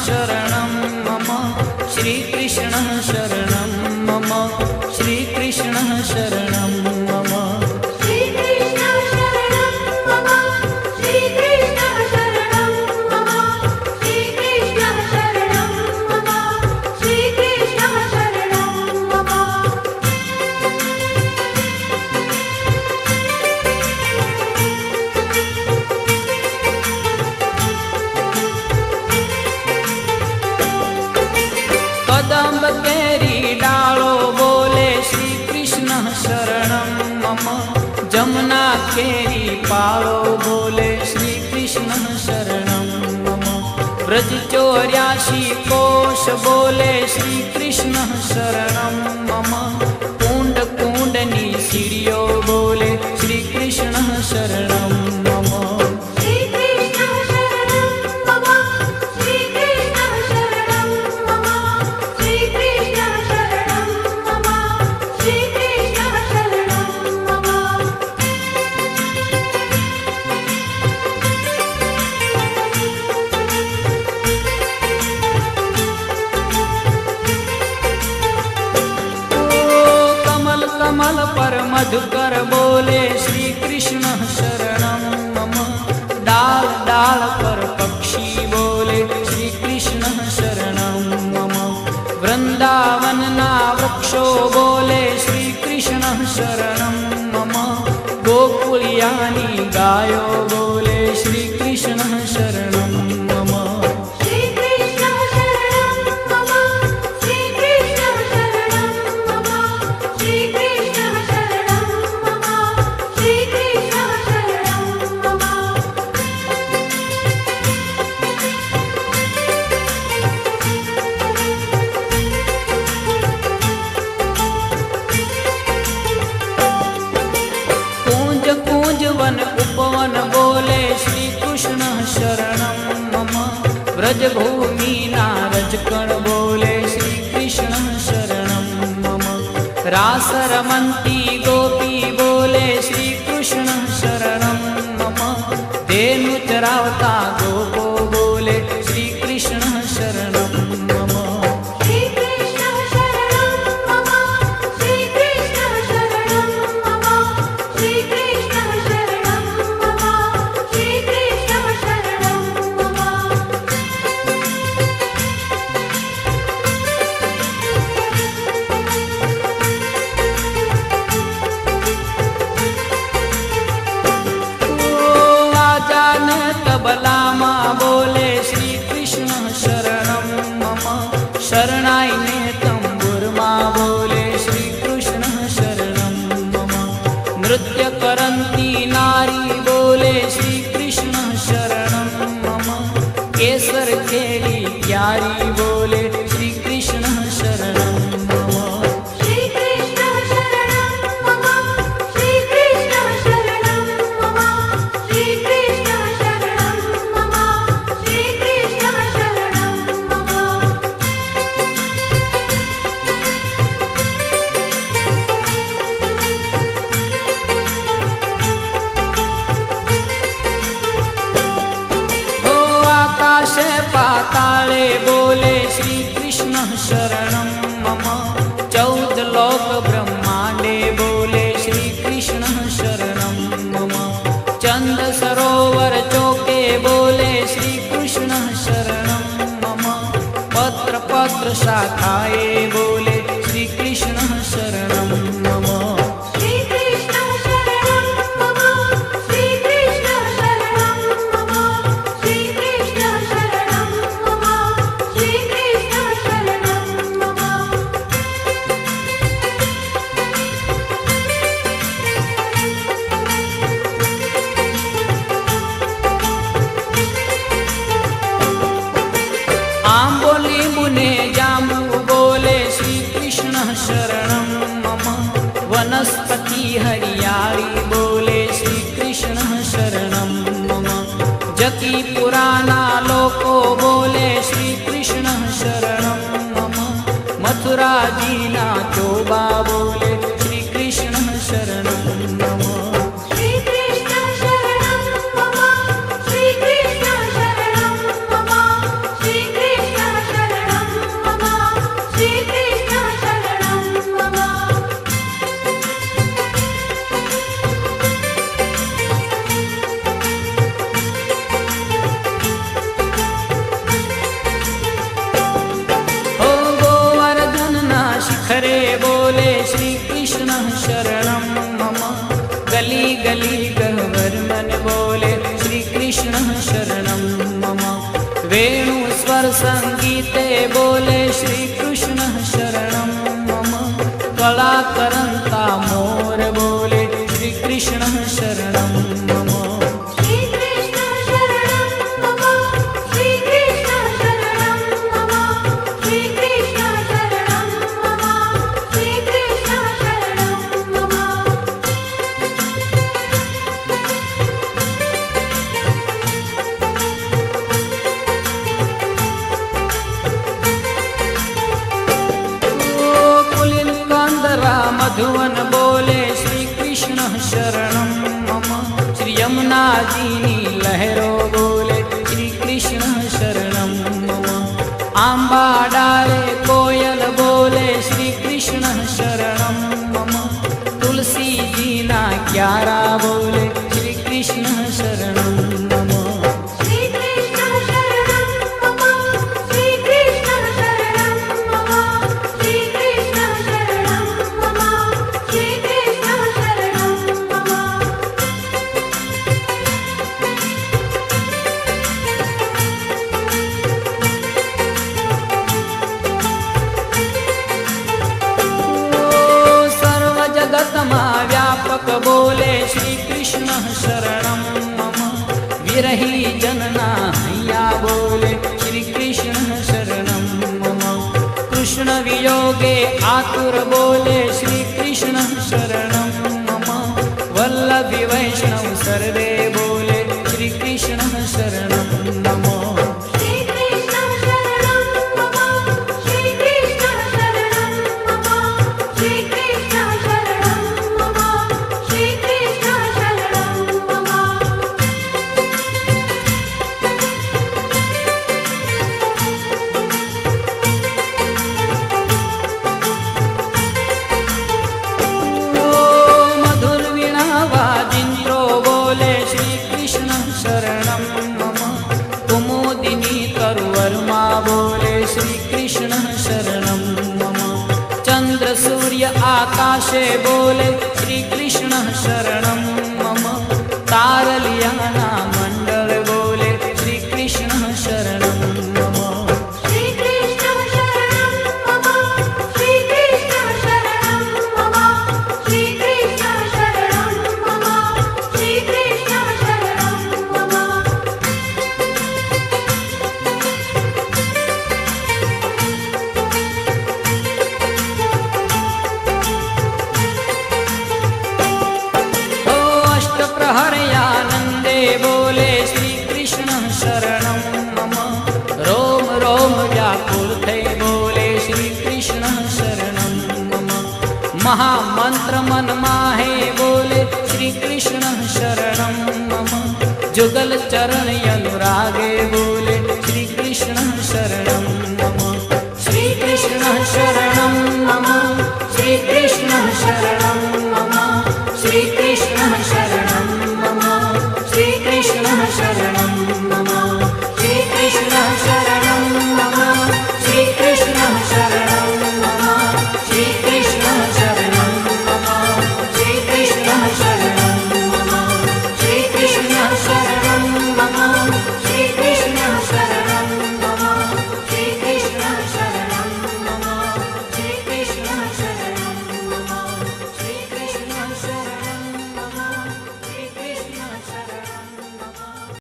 शरणं मम श्रीकृष्णः शरणं मम श्रीकृष्णः शरणं मम कदम्ब केरी डालो बोले श्री कृष्ण शरणं मम जमुना केरी पालो बोले श्री कृष्ण शरणं मम ब्रज 84 कोश बोले श्री कृष्ण शरणं मम कुंड कुंडनी सीढ़ियों बोले श्री कृष्ण शरणं मम कमल पर मधुकर बोले श्री कृष्ण शरणं मम डाल डाल पर पक्षी बोले श्री कृष्ण शरणं मम वृंदावन ना वृक्षो बोले श्री कृष्ण शरणं मम गोकुलियानी गायो बोले श्री कृष्ण शरणं मम वन उपवन बोले श्री कृष्ण शरणं मम व्रज भूमि नारजकण बोले श्री कृष्ण शरणं मम रास रमन्ती गोपी बोले श्री कृष्ण शरणं मम धेनु चरावता गोपो बोले श्री कृष्ण शरणं मम बलामा बोले श्री कृष्ण शरणं मम शरणाई ने तंबुरमा बोले श्री कृष्ण शरणं मम नृत्य करंती नारी बोले श्री कृष्ण शरणं मम केसर केली प्यारी बोले श्री कृष्ण शरणं मम पाताले बोले श्री कृष्ण शरणं मम 14 लोक ब्रह्मांडे बोले श्री कृष्ण शरणं मम चंद सरोवर चौके बोले श्री कृष्ण शरणं मम पत्र पत्र शाखाए बोले श्री कृष्ण शरणं मम आंबोली मुने जामु बोले श्री कृष्ण शरणं मम वनस्पति हरियाली बोले श्री कृष्ण शरणं मम जकी पुराना लोको बोले श्री कृष्ण शरणं मम मथुरा जीना चोबा बोले श्री कृष्ण शरणं मम श्री कृष्ण शरणं मम श्री कृष्ण श्रीकृष्ण शरणं मम। ओ गोवर्धनना शिखरे बोले श्री कृष्ण शरणं मम। गली गली गह्वर मन बोले श्री कृष्ण शरणं मम। वेणु स्वर संगीते बोले श्री कृष्ण शरणं मम। कला करंता मोर बोले श्री कृष्ण शरणं मम। श्रीकृष्ण शरणं मम। श्रीकृष्ण शरणं मम। श्रीकृष्ण शरणं मम। श्रीकृष्ण शरणं मम। पुलिन कांदरा मधुवन बोले श्री कृष्ण शरणं मम। श्री यमुना जीनी लहरो बोले श्री कृष्ण शरणं मम। आंबा डाले कोयल बोले श्री कृष्ण शरणं मम। तुलसी जीना क्यारा बोले श्री कृष्ण शरणं मम। श्रीकृष्ण शरणं मम। श्रीकृष्ण शरणं मम। श्रीकृष्ण शरणं मम। श्रीकृष्ण शरणं मम। सर्व जगत मा व्यापक बोले श्री कृष्ण शरणं मम। विरही जनना हैया बोले श्री कृष्ण शरणं मम। कृष्ण वियोगे आतुर बोले श्री कृष्ण शरणं मम। वल्लभी वैष्णव सर्वे बोले श्री कृष्ण शरणं मम। श्रीकृष्ण शरणं मम। श्रीकृष्ण शरणं मम। श्रीकृष्ण शरणं मम। श्रीकृष्ण शरणं मम। मधुर वीणा वाजिंत्रो बोले श्री कृष्ण शरणं मम। कुमुदिनी तरुवर्मा बोले श्री कृष्ण शरणं मम। चंद्र सूर्य आकाशे बोले श्री कृष्ण शरणं मम। तारलियाना मंडल बोले श्री कृष्ण शरणं मम। श्रीकृष्ण शरणं मम। श्रीकृष्ण शरणं मम। श्रीकृष्ण शरणं मम। श्रीकृष्ण शरणं मम। ओ अष्टप्रहरयानन्दे बोले श्री कृष्ण शरणं मम। रोम रोम व्याकुल थे बोले श्री कृष्ण शरणं मम। महामंत्र मन माहे बोले श्री कृष्ण शरणं मम। जुगल चरण अनुरागे बोले श्री कृष्ण शरणं मम। श्री कृष्ण शरणं मम। श्री कृष्ण शरणं मम। श्री कृष्ण शरणं मम। श्री कृष्ण शरणं मम।